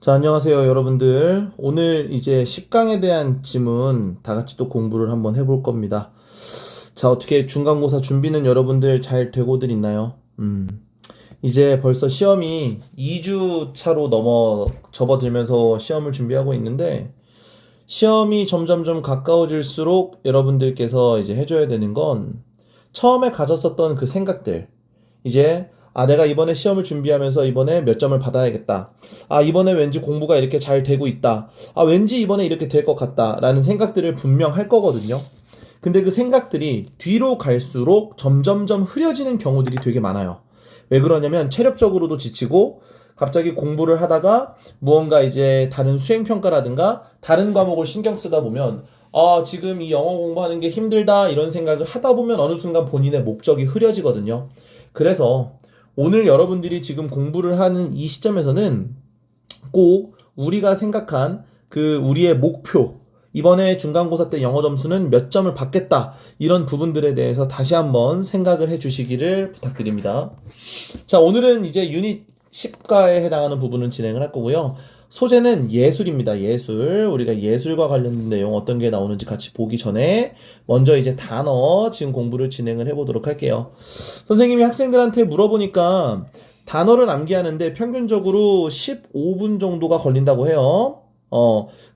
자, 안녕하세요, 여러분들. 오늘 이제 10강에 대한 지문 다 같이 또 공부를 한번 해볼 겁니다. 자, 어떻게 중간고사 준비는 여러분들 잘 되고들 있나요? 이제 벌써 시험이 2주 차로 접어들면서 시험을 준비하고 있는데, 시험이 점점점 가까워질수록 여러분들께서 이제 해줘야 되는 건 처음에 가졌었던 그 생각들, 이제 내가 이번에 시험을 준비하면서 이번에 몇 점을 받아야겠다. 이번에 왠지 공부가 이렇게 잘 되고 있다. 왠지 이번에 이렇게 될 것 같다. 라는 생각들을 분명 할 거거든요. 근데 그 생각들이 뒤로 갈수록 점점점 흐려지는 경우들이 되게 많아요. 왜 그러냐면 체력적으로도 지치고 갑자기 공부를 하다가 무언가 이제 다른 수행평가라든가 다른 과목을 신경 쓰다 보면 지금 이 영어 공부하는 게 힘들다 이런 생각을 하다 보면 어느 순간 본인의 목적이 흐려지거든요. 그래서 오늘 여러분들이 지금 공부를 하는 이 시점에서는 꼭 우리가 생각한 그 우리의 목표, 이번에 중간고사 때 영어 점수는 몇 점을 받겠다, 이런 부분들에 대해서 다시 한번 생각을 해 주시기를 부탁드립니다. 자, 오늘은 이제 유닛 10과에 해당하는 부분을 진행을 할 거고요. 소재는 예술입니다. 예술. 우리가 예술과 관련된 내용 어떤 게 나오는지 같이 보기 전에 먼저 이제 단어 지금 공부를 진행을 해보도록 할게요. 선생님이 학생들한테 물어보니까 단어를 암기하는데 평균적으로 15분 정도가 걸린다고 해요.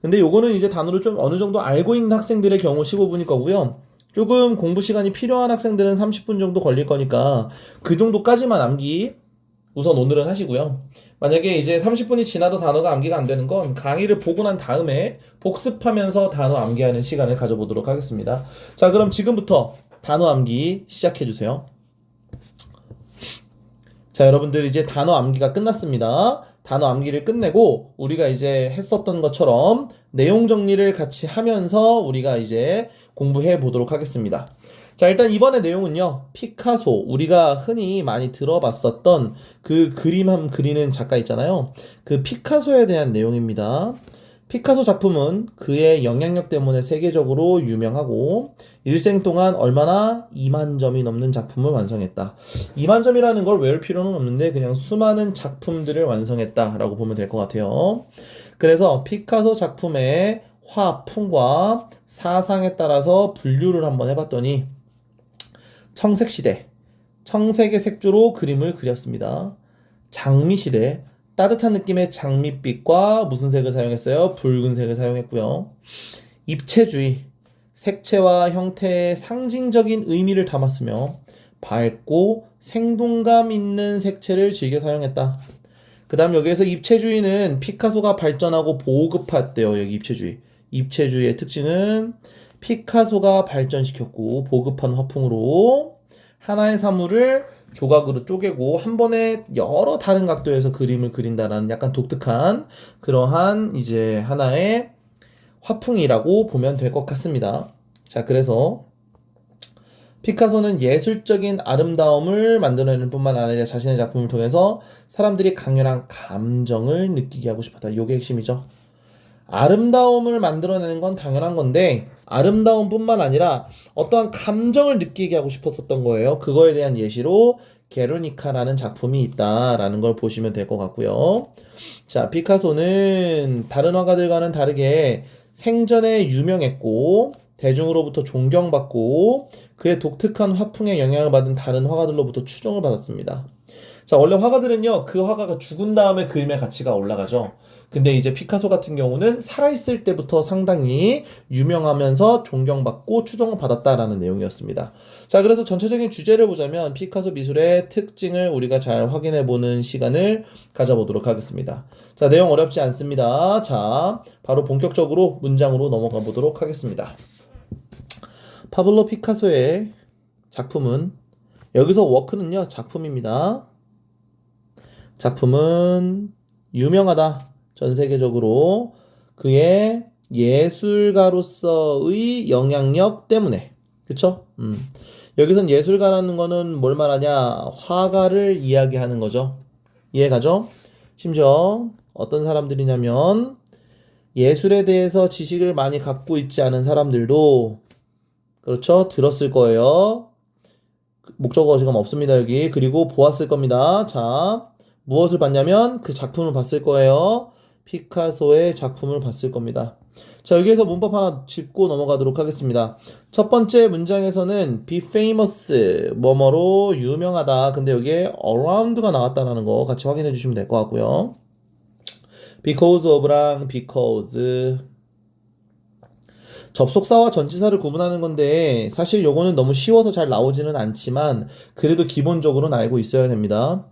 근데 요거는 이제 단어를 좀 어느 정도 알고 있는 학생들의 경우 15분일 거고요. 조금 공부 시간이 필요한 학생들은 30분 정도 걸릴 거니까 그 정도까지만 암기 우선 오늘은 하시고요. 만약에 이제 30분이 지나도 단어가 암기가 안 되는 건 강의를 보고 난 다음에 복습하면서 단어 암기하는 시간을 가져보도록 하겠습니다. 자, 그럼 지금부터 단어 암기 시작해 주세요. 자, 여러분들 이제 단어 암기가 끝났습니다. 단어 암기를 끝내고 우리가 이제 했었던 것처럼 내용 정리를 같이 하면서 우리가 이제 공부해 보도록 하겠습니다. 자, 일단 이번에 내용은요, 피카소, 우리가 흔히 많이 들어봤었던 그 그림 그리는 작가 있잖아요. 그 피카소에 대한 내용입니다. 피카소 작품은 그의 영향력 때문에 세계적으로 유명하고 일생 동안 얼마나 2만 점이 넘는 작품을 완성했다. 2만 점이라는 걸 외울 필요는 없는데 그냥 수많은 작품들을 완성했다라고 보면 될 것 같아요. 그래서 피카소 작품의 화풍과 사상에 따라서 분류를 한번 해봤더니 청색시대, 청색의 색조로 그림을 그렸습니다. 장미시대, 따뜻한 느낌의 장밋빛과 무슨 색을 사용했어요? 붉은색을 사용했고요. 입체주의, 색채와 형태의 상징적인 의미를 담았으며 밝고 생동감 있는 색채를 즐겨 사용했다. 그 다음 여기에서 입체주의는 피카소가 발전하고 보급했대요. 여기 입체주의. 입체주의의 특징은 피카소가 발전시켰고 보급한 화풍으로 하나의 사물을 조각으로 쪼개고 한 번에 여러 다른 각도에서 그림을 그린다라는 약간 독특한 그러한 이제 하나의 화풍이라고 보면 될 것 같습니다. 자, 그래서 피카소는 예술적인 아름다움을 만들어내는 뿐만 아니라 자신의 작품을 통해서 사람들이 강렬한 감정을 느끼게 하고 싶었다. 이게 핵심이죠. 아름다움을 만들어내는 건 당연한 건데 아름다움뿐만 아니라 어떠한 감정을 느끼게 하고 싶었었던 거예요. 그거에 대한 예시로 게르니카라는 작품이 있다라는 걸 보시면 될 것 같고요. 자, 피카소는 다른 화가들과는 다르게 생전에 유명했고 대중으로부터 존경받고 그의 독특한 화풍에 영향을 받은 다른 화가들로부터 추종을 받았습니다. 자, 원래 화가들은요, 그 화가가 죽은 다음에 그림의 가치가 올라가죠. 근데 이제 피카소 같은 경우는 살아있을 때부터 상당히 유명하면서 존경받고 추종을 받았다라는 내용이었습니다. 자, 그래서 전체적인 주제를 보자면 피카소 미술의 특징을 우리가 잘 확인해보는 시간을 가져보도록 하겠습니다. 자, 내용 어렵지 않습니다. 자, 바로 본격적으로 문장으로 넘어가 보도록 하겠습니다. 파블로 피카소의 작품은, 여기서 워크는요, 작품입니다. 작품은 유명하다. 전 세계적으로 그의 예술가로서의 영향력 때문에. 그쵸? 여기선 예술가라는 거는 뭘 말하냐? 화가를 이야기하는 거죠. 이해가죠? 심지어 어떤 사람들이냐면 예술에 대해서 지식을 많이 갖고 있지 않은 사람들도, 그렇죠? 들었을 거예요. 목적어 지금 없습니다, 여기. 그리고 보았을 겁니다. 자, 무엇을 봤냐면 그 작품을 봤을 거예요. 피카소의 작품을 봤을 겁니다. 자, 여기에서 문법 하나 짚고 넘어가도록 하겠습니다. 첫 번째 문장에서는 be famous, 뭐뭐로 유명하다. 근데 여기에 around가 나왔다는 거 같이 확인해 주시면 될 것 같고요. because of랑 because. 접속사와 전치사를 구분하는 건데 사실 요거는 너무 쉬워서 잘 나오지는 않지만 그래도 기본적으로는 알고 있어야 됩니다.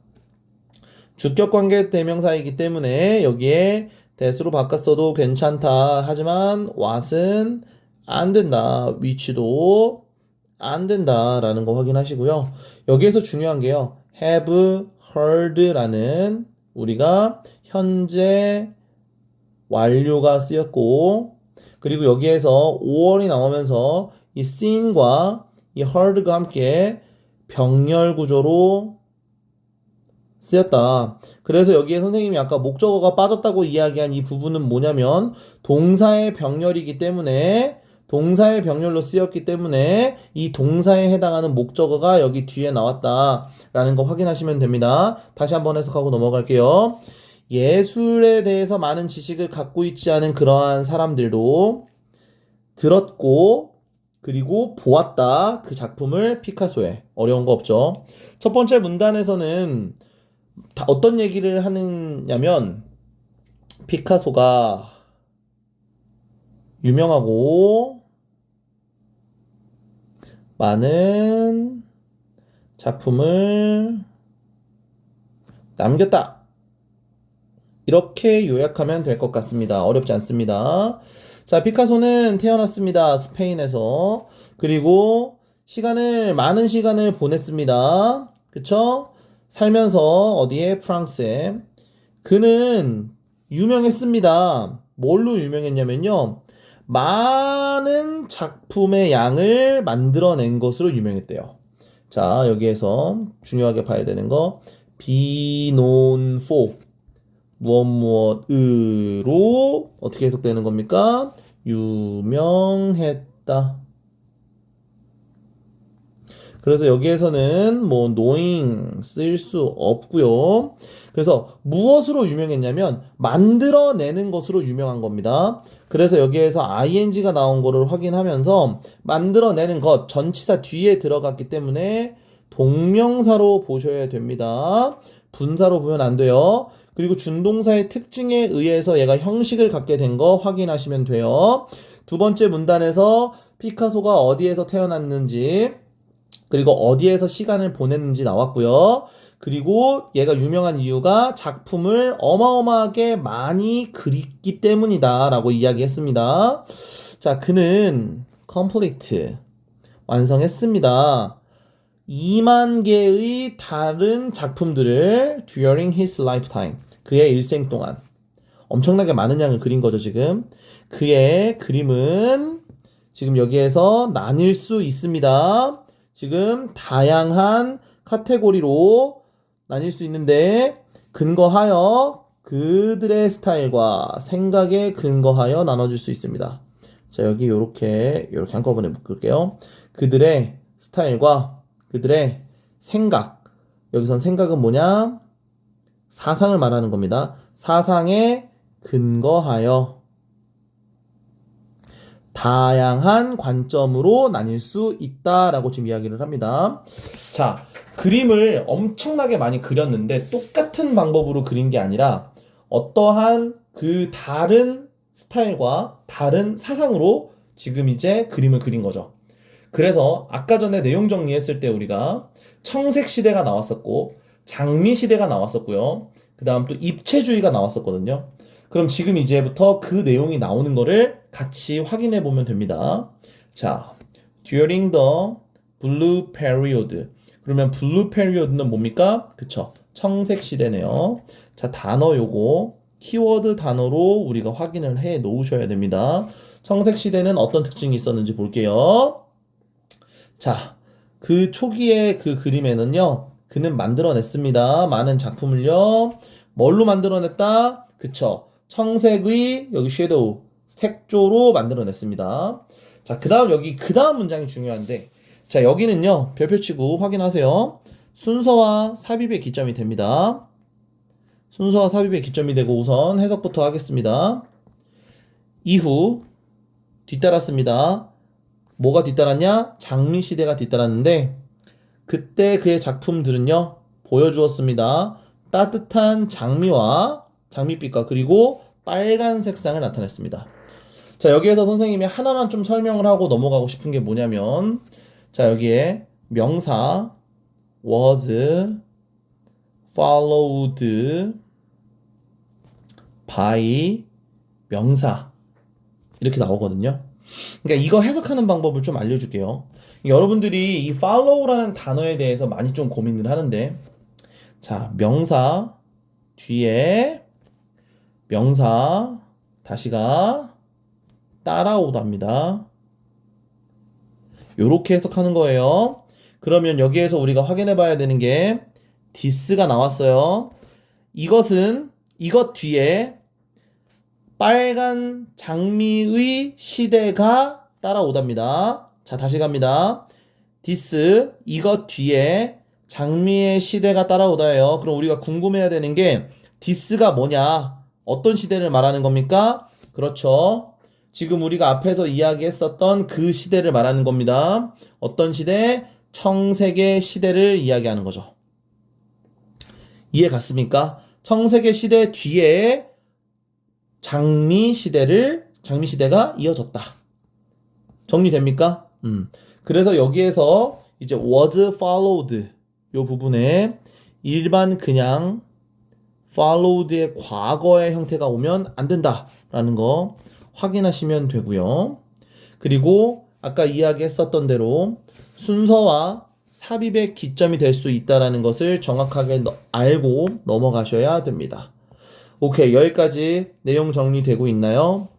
주격관계 대명사이기 때문에 여기에 that으로 바꿨어도 괜찮다. 하지만 what은 안 된다. which도 안 된다라는 거 확인하시고요. 여기에서 중요한 게요. have heard라는 우리가 현재 완료가 쓰였고 그리고 여기에서 5월이 나오면서 이 seen과 이 heard가 함께 병렬 구조로 쓰였다. 그래서 여기에 선생님이 아까 목적어가 빠졌다고 이야기한 이 부분은 뭐냐면 동사의 병렬이기 때문에 동사의 병렬로 쓰였기 때문에 이 동사에 해당하는 목적어가 여기 뒤에 나왔다라는 거 확인하시면 됩니다. 다시 한번 해석하고 넘어갈게요. 예술에 대해서 많은 지식을 갖고 있지 않은 그러한 사람들도 들었고 그리고 보았다. 그 작품을 피카소에. 어려운 거 없죠. 첫 번째 문단에서는 어떤 얘기를 하느냐면 피카소가 유명하고 많은 작품을 남겼다. 이렇게 요약하면 될 것 같습니다. 어렵지 않습니다. 자, 피카소는 태어났습니다. 스페인에서. 그리고 많은 시간을 보냈습니다. 그쵸? 살면서 어디에? 프랑스에. 그는 유명했습니다. 뭘로 유명했냐면요. 많은 작품의 양을 만들어낸 것으로 유명했대요. 자, 여기에서 중요하게 봐야 되는 거. be known for. 무엇으로 어떻게 해석되는 겁니까? 유명했다. 그래서 여기에서는 뭐 knowing 쓸 수 없고요. 그래서 무엇으로 유명했냐면 만들어내는 것으로 유명한 겁니다. 그래서 여기에서 ing가 나온 거를 확인하면서 만들어내는 것 전치사 뒤에 들어갔기 때문에 동명사로 보셔야 됩니다. 분사로 보면 안 돼요. 그리고 준동사의 특징에 의해서 얘가 형식을 갖게 된 거 확인하시면 돼요. 두 번째 문단에서 피카소가 어디에서 태어났는지 그리고 어디에서 시간을 보냈는지 나왔고요. 그리고 얘가 유명한 이유가 작품을 어마어마하게 많이 그렸기 때문이다 라고 이야기했습니다. 자, 그는 complete 완성했습니다. 2만 개의 다른 작품들을 during his lifetime 그의 일생 동안 엄청나게 많은 양을 그린 거죠 지금. 그의 그림은 지금 여기에서 나뉠 수 있습니다. 지금 다양한 카테고리로 나뉠 수 있는데 근거하여 그들의 스타일과 생각에 근거하여 나눠줄 수 있습니다. 자, 여기 요렇게 한꺼번에 묶을게요. 그들의 스타일과 그들의 생각. 여기선 생각은 뭐냐? 사상을 말하는 겁니다. 사상에 근거하여 다양한 관점으로 나뉠 수 있다라고 지금 이야기를 합니다. 자, 그림을 엄청나게 많이 그렸는데 똑같은 방법으로 그린 게 아니라 어떠한 그 다른 스타일과 다른 사상으로 지금 이제 그림을 그린 거죠. 그래서 아까 전에 내용 정리했을 때 우리가 청색 시대가 나왔었고 장미 시대가 나왔었고요. 그 다음 또 입체주의가 나왔었거든요. 그럼 지금 이제부터 그 내용이 나오는 거를 같이 확인해 보면 됩니다. 자, during the blue period. 그러면 blue period는 뭡니까? 그쵸. 청색 시대네요. 자, 단어 요거 키워드 단어로 우리가 확인을 해 놓으셔야 됩니다. 청색 시대는 어떤 특징이 있었는지 볼게요. 자, 그 초기의 그 그림에는요, 그는 만들어냈습니다. 많은 작품을요. 뭘로 만들어냈다? 그쵸. 청색의 여기 섀도우 색조로 만들어냈습니다. 자, 그 다음 문장이 중요한데, 자, 여기는요, 별표 치고 확인하세요. 순서와 삽입의 기점이 됩니다. 순서와 삽입에 기점이 되고 우선 해석부터 하겠습니다. 이후 뒤따랐습니다. 뭐가 뒤따랐냐? 장미시대가 뒤따랐는데 그때 그의 작품들은요 보여주었습니다. 따뜻한 장미와 장밋빛과 그리고 빨간 색상을 나타냈습니다. 자, 여기에서 선생님이 하나만 좀 설명을 하고 넘어가고 싶은 게 뭐냐면, 자, 여기에 명사 was followed by 명사 이렇게 나오거든요. 그러니까 이거 해석하는 방법을 좀 알려줄게요. 여러분들이 이 follow라는 단어에 대해서 많이 좀 고민을 하는데, 자, 명사 뒤에 명사 다시가 따라오답니다. 요렇게 해석하는 거예요. 그러면 여기에서 우리가 확인해 봐야 되는 게 this가 나왔어요. 이것은 이것 뒤에 빨간 장미의 시대가 따라오답니다. 자, 다시 갑니다. this 이것 뒤에 장미의 시대가 따라오다예요. 그럼 우리가 궁금해야 되는 게 this가 뭐냐? 어떤 시대를 말하는 겁니까? 그렇죠. 지금 우리가 앞에서 이야기했었던 그 시대를 말하는 겁니다. 어떤 시대? 청색의 시대를 이야기하는 거죠. 이해 갔습니까? 청색의 시대 뒤에 장미 시대가 이어졌다. 정리됩니까? 그래서 여기에서 이제 was followed 요 부분에 일반 그냥 followed의 과거의 형태가 오면 안 된다라는 거 확인하시면 되고요. 그리고 아까 이야기했었던 대로 순서와 삽입의 기점이 될 수 있다라는 것을 정확하게 알고 넘어가셔야 됩니다. 오케이, 여기까지 내용 정리되고 있나요?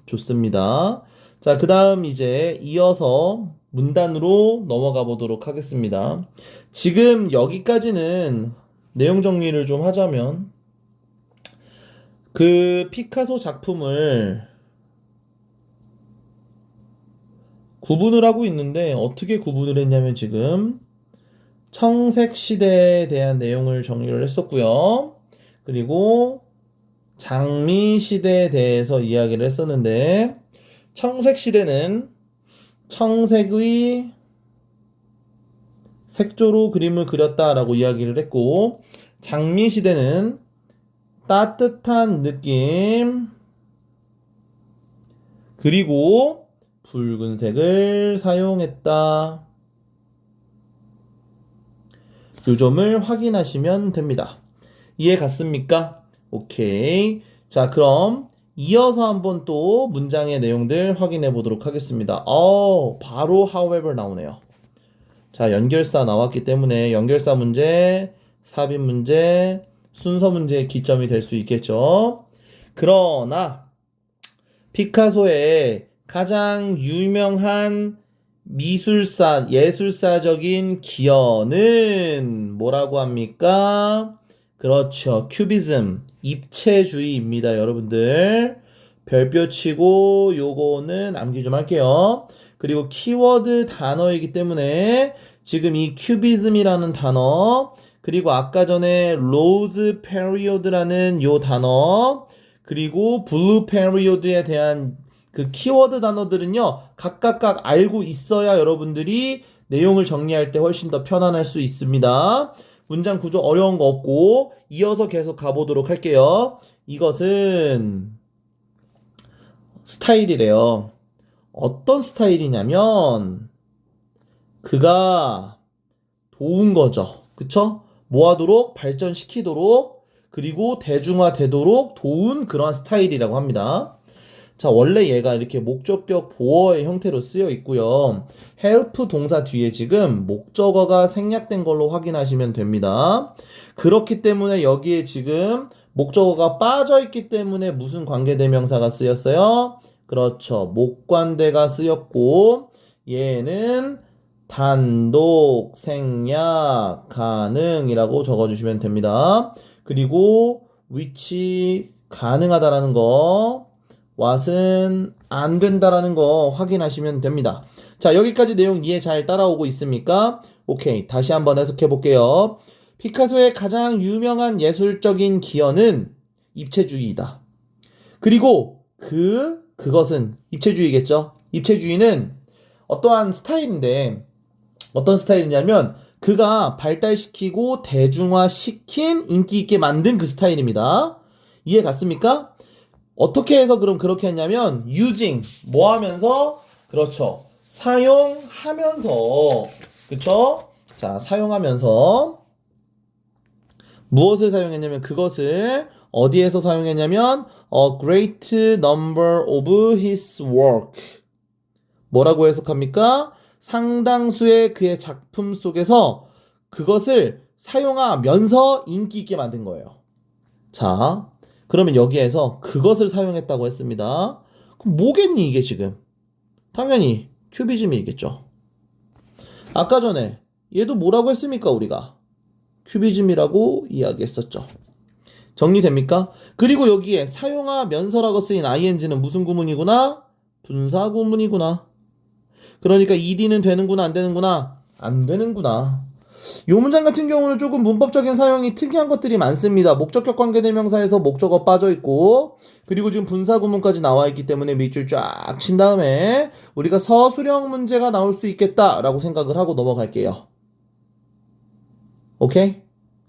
좋습니다. 자, 그 다음 이제 이어서 문단으로 넘어가 보도록 하겠습니다. 지금 여기까지는 내용 정리를 좀 하자면 그 피카소 작품을 구분을 하고 있는데 어떻게 구분을 했냐면 지금 청색 시대에 대한 내용을 정리를 했었고요. 그리고 장미 시대에 대해서 이야기를 했었는데 청색 시대는 청색의 색조로 그림을 그렸다라고 이야기를 했고 장미 시대는 따뜻한 느낌 그리고 붉은색을 사용했다. 요 점을 확인하시면 됩니다. 이해 갔습니까? 오케이. 자, 그럼 이어서 한번 또 문장의 내용들 확인해 보도록 하겠습니다. 바로 however 나오네요. 자, 연결사 나왔기 때문에 연결사 문제, 삽입 문제, 순서 문제의 기점이 될 수 있겠죠. 그러나 피카소의 가장 유명한 미술사, 예술사적인 기여는 뭐라고 합니까? 그렇죠. 큐비즘, 입체주의입니다, 여러분들. 별표 치고 요거는 암기 좀 할게요. 그리고 키워드 단어이기 때문에 지금 이 큐비즘이라는 단어, 그리고 아까 전에 로즈 페리오드라는 요 단어, 그리고 블루 페리오드에 대한 그 키워드 단어들은요, 각각 알고 있어야 여러분들이 내용을 정리할 때 훨씬 더 편안할 수 있습니다. 문장 구조 어려운 거 없고, 이어서 계속 가보도록 할게요. 이것은 스타일이래요. 어떤 스타일이냐면, 그가 도운 거죠. 그쵸? 뭐하도록? 발전시키도록, 그리고 대중화되도록 도운 그러한 스타일이라고 합니다. 자, 원래 얘가 이렇게 목적격 보어의 형태로 쓰여 있고요. help 동사 뒤에 지금 목적어가 생략된 걸로 확인하시면 됩니다. 그렇기 때문에 여기에 지금 목적어가 빠져 있기 때문에 무슨 관계대명사가 쓰였어요? 그렇죠. 목관대가 쓰였고 얘는 단독 생략 가능이라고 적어주시면 됩니다. 그리고 which 가능하다라는 거 what은 안 된다라는 거 확인하시면 됩니다. 자, 여기까지 내용 이해 잘 따라오고 있습니까? 오케이, 다시 한번 해석해 볼게요. 피카소의 가장 유명한 예술적인 기여는 입체주의이다. 그리고 그것은 입체주의겠죠. 입체주의는 어떠한 스타일인데 어떤 스타일이냐면 그가 발달시키고 대중화시킨 인기 있게 만든 그 스타일입니다. 이해 갔습니까? 어떻게 해서 그럼 그렇게 했냐면 using 뭐 하면서 그렇죠. 사용하면서 그쵸? 자, 사용하면서 무엇을 사용했냐면 그것을 어디에서 사용했냐면 a great number of his work 뭐라고 해석합니까? 상당수의 그의 작품 속에서 그것을 사용하면서 인기 있게 만든 거예요. 자, 그러면 여기에서 그것을 사용했다고 했습니다. 그럼 뭐겠니 이게 지금? 당연히 큐비즘이겠죠. 아까 전에 얘도 뭐라고 했습니까 우리가? 큐비즘이라고 이야기했었죠. 정리됩니까? 그리고 여기에 사용하면서라고 쓰인 ing는 무슨 구문이구나? 분사 구문이구나. 그러니까 ed는 되는구나 안 되는구나? 안 되는구나. 요 문장 같은 경우는 조금 문법적인 사용이 특이한 것들이 많습니다. 목적격 관계대명사에서 목적어 빠져있고 그리고 지금 분사 구문까지 나와있기 때문에 밑줄 쫙 친 다음에 우리가 서술형 문제가 나올 수 있겠다라고 생각을 하고 넘어갈게요. 오케이?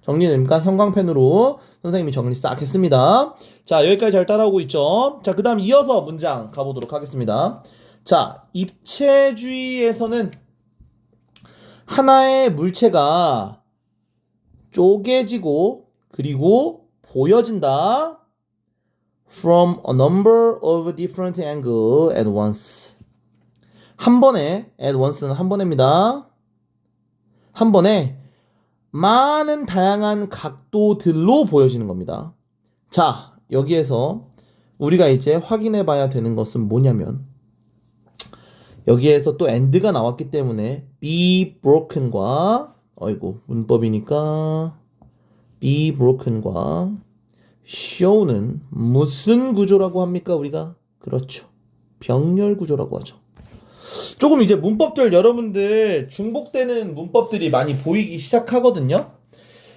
정리됩니까? 형광펜으로 선생님이 정리 싹 했습니다. 자, 여기까지 잘 따라오고 있죠? 자, 그 다음 이어서 문장 가보도록 하겠습니다. 자, 입체주의에서는 하나의 물체가 쪼개지고 그리고 보여진다. From a number of different angles at once. 한 번에, at once는 한 번입니다. 한 번에 많은 다양한 각도들로 보여지는 겁니다. 자, 여기에서 우리가 이제 확인해 봐야 되는 것은 뭐냐면 여기에서 또 and가 나왔기 때문에 be broken과 어이구 문법이니까 be broken과 show는 무슨 구조라고 합니까 우리가? 그렇죠. 병렬 구조라고 하죠. 조금 이제 문법들 여러분들 중복되는 문법들이 많이 보이기 시작하거든요.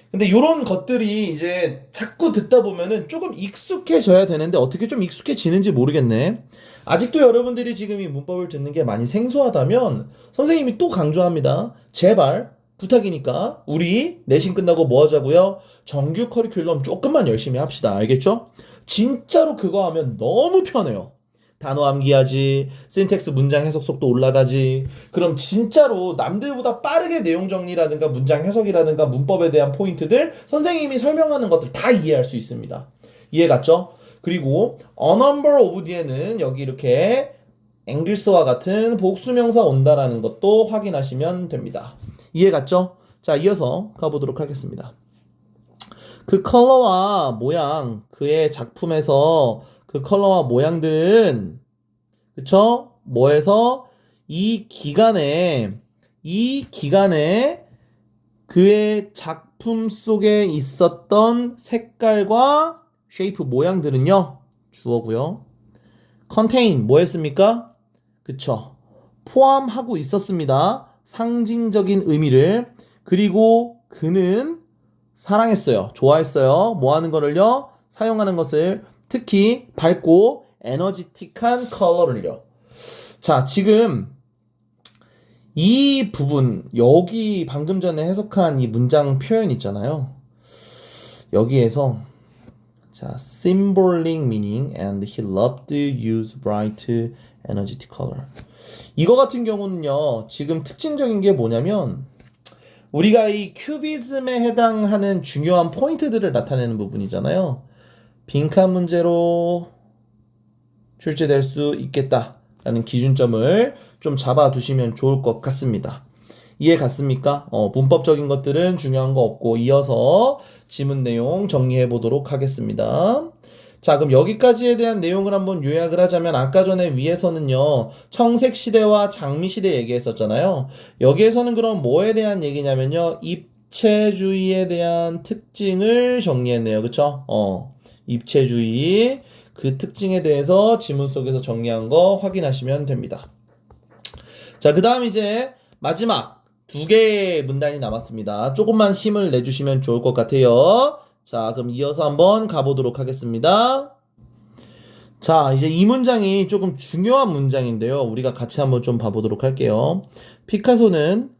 근데 이런 것들이 이제 자꾸 듣다 보면은 조금 익숙해져야 되는데 어떻게 좀 익숙해지는지 모르겠네. 아직도 여러분들이 지금 이 문법을 듣는 게 많이 생소하다면 선생님이 또 강조합니다. 제발 부탁이니까 우리 내신 끝나고 뭐 하자고요? 정규 커리큘럼 조금만 열심히 합시다. 알겠죠? 진짜로 그거 하면 너무 편해요. 단어 암기하지, 신텍스 문장 해석 속도 올라가지. 그럼 진짜로 남들보다 빠르게 내용 정리라든가 문장 해석이라든가 문법에 대한 포인트들 선생님이 설명하는 것들 다 이해할 수 있습니다. 이해 갔죠? 그리고 a number of 뒤에는 여기 이렇게 앵글스와 같은 복수명사 온다라는 것도 확인하시면 됩니다. 이해 갔죠? 자, 이어서 가보도록 하겠습니다. 그 컬러와 모양, 그의 작품에서 그 컬러와 모양들은 그쵸? 뭐에서 이 기간에 그의 작품 속에 있었던 색깔과 쉐이프 모양들은요. 주어고요. contain 뭐 했습니까? 그쵸? 포함하고 있었습니다. 상징적인 의미를. 그리고 그는 사랑했어요. 좋아했어요. 뭐 하는 거를요? 사용하는 것을 특히 밝고 에너지틱한 컬러를요. 자, 지금 이 부분 여기 방금 전에 해석한 이 문장 표현 있잖아요. 여기에서 자, symbolic meaning and he loved to use bright energetic color. 이거 같은 경우는요. 지금 특징적인 게 뭐냐면 우리가 이 큐비즘에 해당하는 중요한 포인트들을 나타내는 부분이잖아요. 빈칸 문제로 출제될 수 있겠다라는 기준점을 좀 잡아두시면 좋을 것 같습니다. 이해 갔습니까? 문법적인 것들은 중요한 거 없고 이어서 지문 내용 정리해 보도록 하겠습니다. 자, 그럼 여기까지에 대한 내용을 한번 요약을 하자면 아까 전에 위에서는요. 청색시대와 장미시대 얘기했었잖아요. 여기에서는 그럼 뭐에 대한 얘기냐면요. 입체주의에 대한 특징을 정리했네요. 그쵸? 입체주의 그 특징에 대해서 지문 속에서 정리한 거 확인하시면 됩니다. 자, 그 다음 이제 마지막 두 개의 문단이 남았습니다. 조금만 힘을 내주시면 좋을 것 같아요. 자, 그럼 이어서 한번 가보도록 하겠습니다. 자, 이제 이 문장이 조금 중요한 문장인데요. 우리가 같이 한번 좀 봐보도록 할게요. 피카소는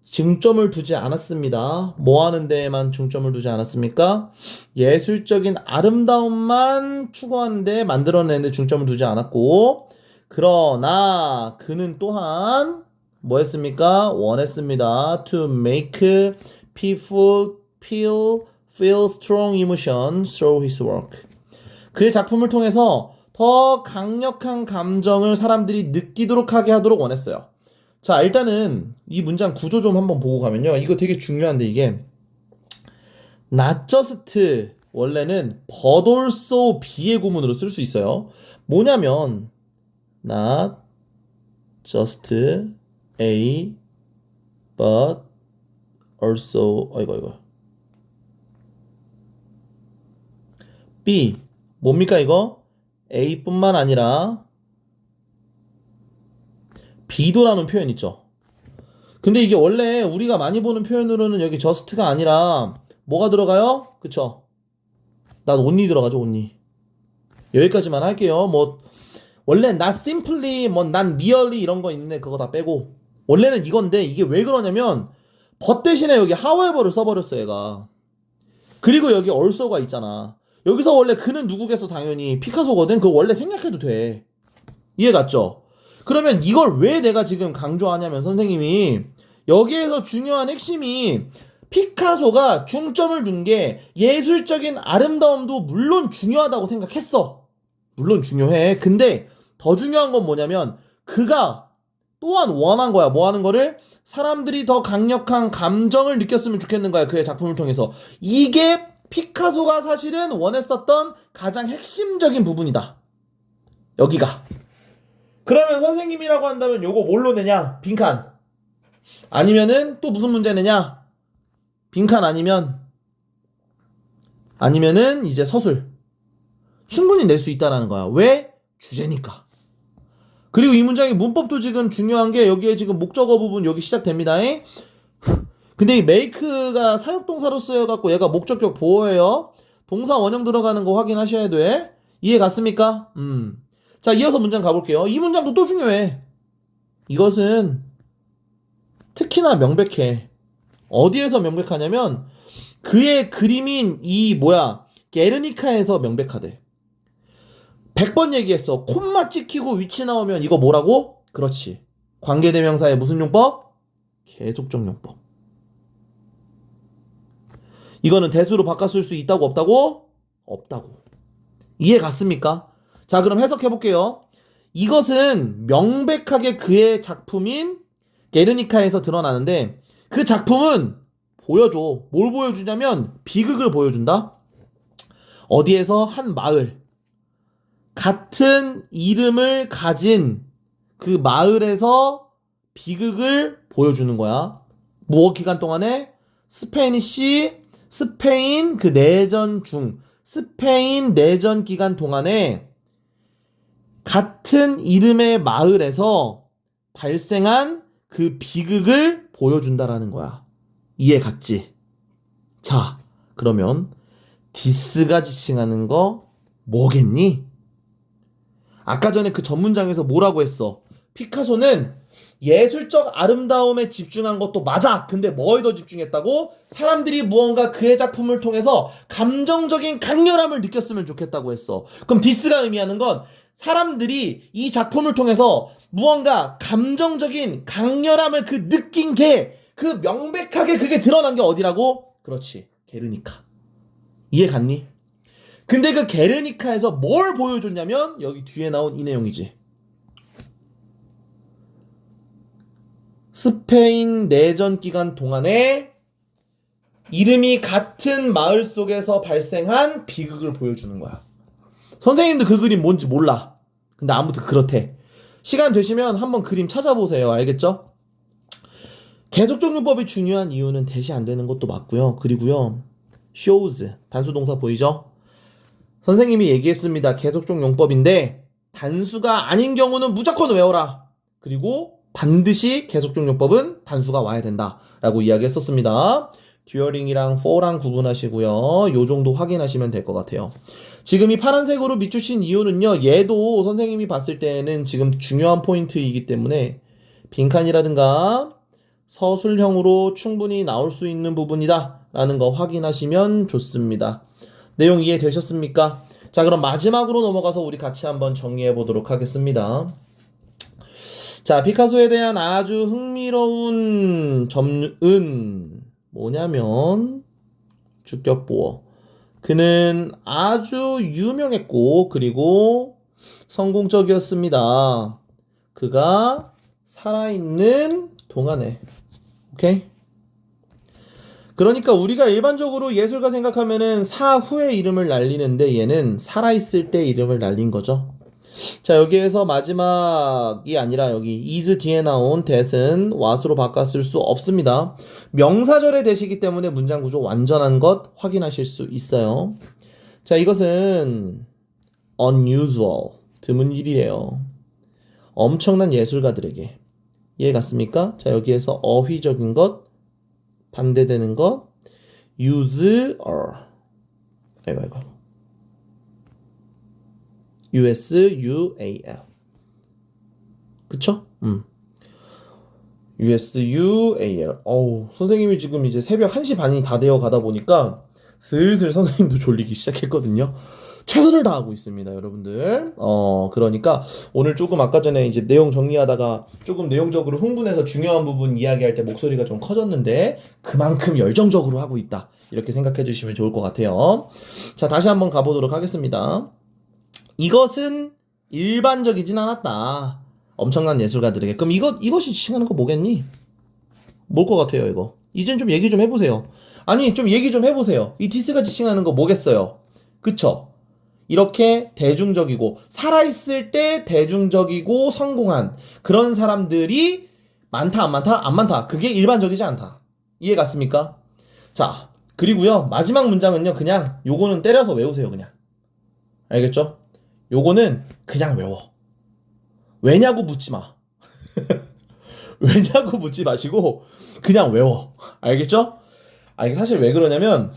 중점을 두지 않았습니다. 뭐 하는 데에만 중점을 두지 않았습니까? 예술적인 아름다움만 추구하는데 만들어내는데 중점을 두지 않았고, 그러나 그는 또한 뭐 했습니까? 원했습니다. To make people feel strong emotion through his work. 그의 작품을 통해서 더 강력한 감정을 사람들이 느끼도록 하게 하도록 원했어요. 자, 일단은 이 문장 구조 좀 한번 보고 가면요. 이거 되게 중요한데 이게 not just 원래는 but also be의 구문으로 쓸 수 있어요. 뭐냐면 not just A but also 이거 B 뭡니까 이거? A뿐만 아니라 B도라는 표현 있죠. 근데 이게 원래 우리가 많이 보는 표현으로는 여기 just가 아니라 뭐가 들어가요? 그쵸? 난 only 들어가죠, only. 여기까지만 할게요. 뭐 원래 not simply, 뭐 not merely 이런 거 있는데 그거 다 빼고 원래는 이건데 이게 왜 그러냐면 but 대신에 여기 however를 써버렸어 얘가. 그리고 여기 also가 있잖아. 여기서 원래 그는 누구겠어? 당연히 피카소거든. 그거 원래 생략해도 돼. 이해 갔죠? 그러면 이걸 왜 내가 지금 강조하냐면 선생님이 여기에서 중요한 핵심이 피카소가 중점을 둔 게 예술적인 아름다움도 물론 중요하다고 생각했어. 물론 중요해. 근데 더 중요한 건 뭐냐면 그가 또한 원한 거야. 뭐 하는 거를? 사람들이 더 강력한 감정을 느꼈으면 좋겠는 거야. 그의 작품을 통해서. 이게 피카소가 사실은 원했었던 가장 핵심적인 부분이다. 여기가. 그러면 선생님이라고 한다면 요거 뭘로 내냐? 빈칸. 아니면은 또 무슨 문제 내냐? 빈칸 아니면은 이제 서술. 충분히 낼 수 있다라는 거야. 왜? 주제니까. 그리고 이 문장의 문법도 지금 중요한 게 여기에 지금 목적어 부분 여기 시작됩니다. 근데 이 make가 사역동사로 쓰여갖고 얘가 목적격 보호예요. 동사 원형 들어가는 거 확인하셔야 돼. 이해 갔습니까? 자, 이어서 문장 가볼게요. 이 문장도 또 중요해. 이것은 특히나 명백해. 어디에서 명백하냐면 그의 그림인 게르니카에서 명백하대. 100번 얘기했어. 콤마 찍히고 위치 나오면 이거 뭐라고? 그렇지. 관계대명사의 무슨 용법? 계속적 용법. 이거는 대수로 바꿔 쓸 수 있다고 없다고? 없다고. 이해 갔습니까? 자, 그럼 해석해 볼게요. 이것은 명백하게 그의 작품인 게르니카에서 드러나는데 그 작품은 보여줘. 뭘 보여주냐면 비극을 보여준다. 어디에서? 한 마을. 같은 이름을 가진 그 마을에서 비극을 보여주는 거야. 뭐 기간 동안에? 스페인 그 내전 중 스페인 내전 기간 동안에 같은 이름의 마을에서 발생한 그 비극을 보여준다라는 거야. 이해 갔지? 자, 그러면 디스가 지칭하는 거 뭐겠니? 아까 전에 그 전문장에서 뭐라고 했어? 피카소는 예술적 아름다움에 집중한 것도 맞아. 근데 뭐에 더 집중했다고? 사람들이 무언가 그의 작품을 통해서 감정적인 강렬함을 느꼈으면 좋겠다고 했어. 그럼 디스가 의미하는 건 사람들이 이 작품을 통해서 무언가 감정적인 강렬함을 느낀 게 명백하게 그게 드러난 게 어디라고? 그렇지. 게르니카. 이해 갔니? 근데 그 게르니카에서 뭘 보여줬냐면 여기 뒤에 나온 이 내용이지. 스페인 내전 기간 동안에 이름이 같은 마을 속에서 발생한 비극을 보여주는 거야. 선생님도 그 그림 뭔지 몰라. 근데 아무튼 그렇대. 시간 되시면 한번 그림 찾아보세요. 알겠죠? 계속적 용법이 중요한 이유는 대시 안 되는 것도 맞고요. 그리고요. shows 단수동사 보이죠? 선생님이 얘기했습니다. 계속적 용법인데 단수가 아닌 경우는 무조건 외워라. 그리고 반드시 계속적용법은 단수가 와야 된다라고 이야기했었습니다. 듀어링이랑 for랑 구분하시고요. 요 정도 확인하시면 될 것 같아요. 지금 이 파란색으로 밑주신 이유는요. 얘도 선생님이 봤을 때는 지금 중요한 포인트이기 때문에 빈칸이라든가 서술형으로 충분히 나올 수 있는 부분이다 라는 거 확인하시면 좋습니다. 내용 이해되셨습니까? 자, 그럼 마지막으로 넘어가서 우리 같이 한번 정리해 보도록 하겠습니다. 자, 피카소에 대한 아주 흥미로운 점은 뭐냐면 주격보어. 그는 아주 유명했고 그리고 성공적이었습니다. 그가 살아있는 동안에. 오케이? 그러니까 우리가 일반적으로 예술가 생각하면은 사후의 이름을 날리는데 얘는 살아있을 때 이름을 날린 거죠. 자, 여기에서 마지막이 아니라 여기 is 뒤에 나온 that은 what으로 바꿨을 수 없습니다. 명사절의 that이기 때문에 문장 구조 완전한 것 확인하실 수 있어요. 자, 이것은 unusual, 드문 일이에요. 엄청난 예술가들에게. 이해 갔습니까? 자, 여기에서 어휘적인 것, 반대되는 것, usual. 아이고. usual. 그쵸? usual. 선생님이 지금 이제 새벽 1시 반이 다 되어 가다 보니까 슬슬 선생님도 졸리기 시작했거든요. 최선을 다하고 있습니다, 여러분들. 그러니까 오늘 조금 아까 전에 이제 내용 정리하다가 조금 내용적으로 흥분해서 중요한 부분 이야기할 때 목소리가 좀 커졌는데 그만큼 열정적으로 하고 있다. 이렇게 생각해 주시면 좋을 것 같아요. 자, 다시 한번 가보도록 하겠습니다. 이것은 일반적이진 않았다. 엄청난 예술가들에게. 그럼 이것이 지칭하는 거 뭐겠니? 뭘 것 같아요, 이거? 이젠 좀 얘기 좀 해보세요. 아니, 좀 얘기 좀 해보세요. 이 디스가 지칭하는 거 뭐겠어요? 그쵸? 이렇게 대중적이고, 살아있을 때 대중적이고 성공한 그런 사람들이 많다, 안 많다? 안 많다. 그게 일반적이지 않다. 이해 갔습니까? 자, 그리고요, 마지막 문장은요, 그냥 요거는 때려서 외우세요, 그냥. 알겠죠? 요거는 그냥 외워. 왜냐고 묻지 마. 왜냐고 묻지 마시고 그냥 외워. 알겠죠? 이게 사실 왜 그러냐면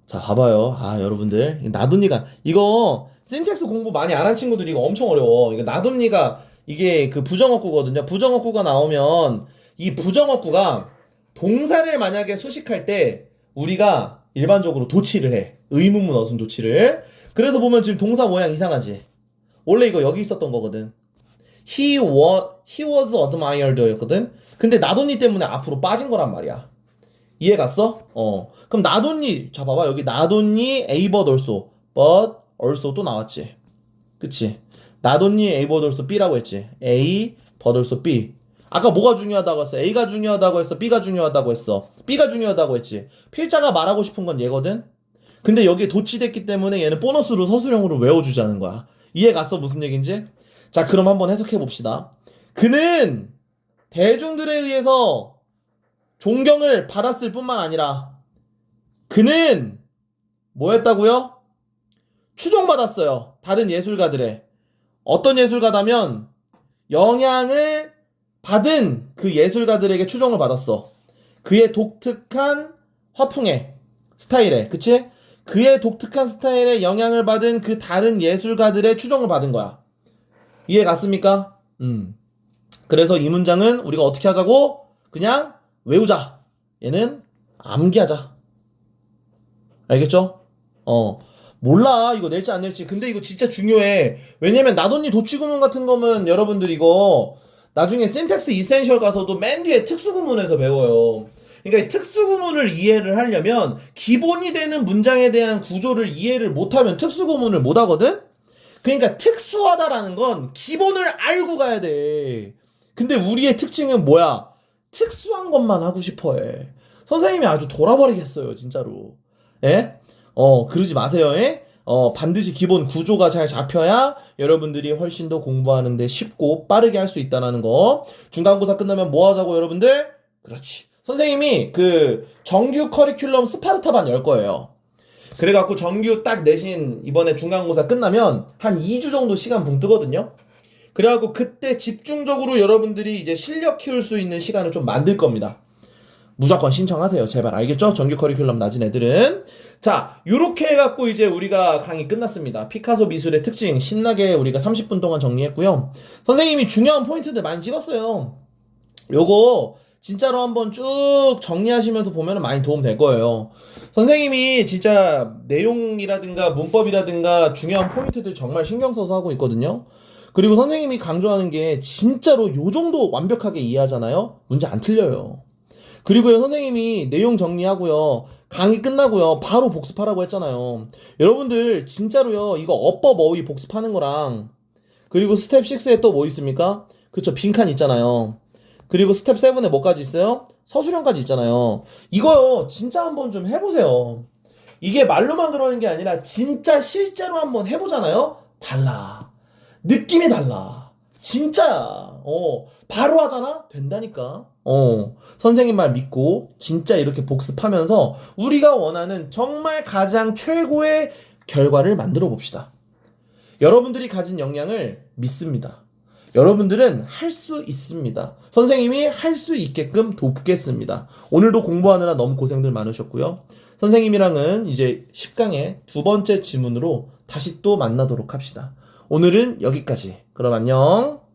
자, 봐봐요. 여러분들 나돈니가 이거 신텍스 공부 많이 안 한 친구들이 이거 엄청 어려워. 이거 나돈니가 이게 그 부정어구거든요. 부정어구가 나오면 이 부정어구가 동사를 만약에 수식할 때 우리가 일반적으로 도치를 해. 의문문 어순 도치를. 그래서 보면 지금 동사 모양 이상하지. 원래 이거 여기 있었던 거거든. He was admired 였거든. 근데 나돈니 때문에 앞으로 빠진 거란 말이야. 이해 갔어? 그럼 나돈니, 자 봐봐. 여기 나돈니 A but also. but also 또 나왔지. 그치? 나돈니 A but also B라고 했지. A but also B. 아까 뭐가 중요하다고 했어? A가 중요하다고 했어? B가 중요하다고 했어? B가 중요하다고 했지. 필자가 말하고 싶은 건 얘거든? 근데 여기에 도치됐기 때문에 얘는 보너스로 서술형으로 외워주자는 거야. 이해 갔어? 무슨 얘기인지? 자, 그럼 한번 해석해 봅시다. 그는 대중들에 의해서 존경을 받았을 뿐만 아니라 그는 뭐였다고요? 추종받았어요. 다른 예술가들의. 어떤 예술가다면 영향을 받은 그 예술가들에게 추종을 받았어. 그의 독특한 화풍에, 스타일에, 그치? 그의 독특한 스타일에 영향을 받은 그 다른 예술가들의 추종을 받은 거야. 이해 갔습니까? 그래서 이 문장은 우리가 어떻게 하자고? 그냥 외우자. 얘는 암기하자. 알겠죠? 몰라. 이거 낼지 안 낼지. 근데 이거 진짜 중요해. 왜냐면 나돈니 도치구문 같은 거면 여러분들 이거 나중에 신텍스 이센셜 가서도 맨 뒤에 특수구문에서 배워요. 그러니까 이 특수구문을 이해를 하려면 기본이 되는 문장에 대한 구조를 이해를 못하면 특수구문을 못하거든? 그러니까 특수하다라는 건 기본을 알고 가야 돼. 근데 우리의 특징은 뭐야? 특수한 것만 하고 싶어해. 선생님이 아주 돌아버리겠어요, 진짜로. 예? 그러지 마세요, 예? 반드시 기본 구조가 잘 잡혀야 여러분들이 훨씬 더 공부하는데 쉽고 빠르게 할 수 있다는 거. 중간고사 끝나면 뭐 하자고, 여러분들? 그렇지. 선생님이 그 정규 커리큘럼 스파르타반 열 거예요. 그래갖고 정규 딱 내신 이번에 중간고사 끝나면 한 2주 정도 시간 붕 뜨거든요. 그래갖고 그때 집중적으로 여러분들이 이제 실력 키울 수 있는 시간을 좀 만들 겁니다. 무조건 신청하세요. 제발. 알겠죠? 정규 커리큘럼 낮은 애들은. 자, 요렇게 해갖고 이제 우리가 강의 끝났습니다. 피카소 미술의 특징 신나게 우리가 30분 동안 정리했고요. 선생님이 중요한 포인트들 많이 찍었어요. 요거 진짜로 한번 쭉 정리하시면서 보면 많이 도움 될 거예요. 선생님이 진짜 내용이라든가 문법이라든가 중요한 포인트들 정말 신경 써서 하고 있거든요. 그리고 선생님이 강조하는 게 진짜로 요 정도 완벽하게 이해하잖아요? 문제 안 틀려요. 그리고요, 선생님이 내용 정리하고요, 강의 끝나고요, 바로 복습하라고 했잖아요. 여러분들, 진짜로요, 이거 어법 어휘 복습하는 거랑, 그리고 스텝 6에 또 뭐 있습니까? 그쵸, 빈칸 있잖아요. 그리고 스텝 7에 뭐까지 있어요? 서술형까지 있잖아요. 이거요, 진짜 한번 좀 해보세요. 이게 말로만 그러는 게 아니라, 진짜 실제로 한번 해보잖아요? 달라. 느낌이 달라. 진짜야. 바로 하잖아? 된다니까. 선생님 말 믿고 진짜 이렇게 복습하면서 우리가 원하는 정말 가장 최고의 결과를 만들어 봅시다. 여러분들이 가진 역량을 믿습니다. 여러분들은 할 수 있습니다. 선생님이 할 수 있게끔 돕겠습니다. 오늘도 공부하느라 너무 고생들 많으셨고요. 선생님이랑은 이제 10강의 두 번째 지문으로 다시 또 만나도록 합시다. 오늘은 여기까지. 그럼 안녕.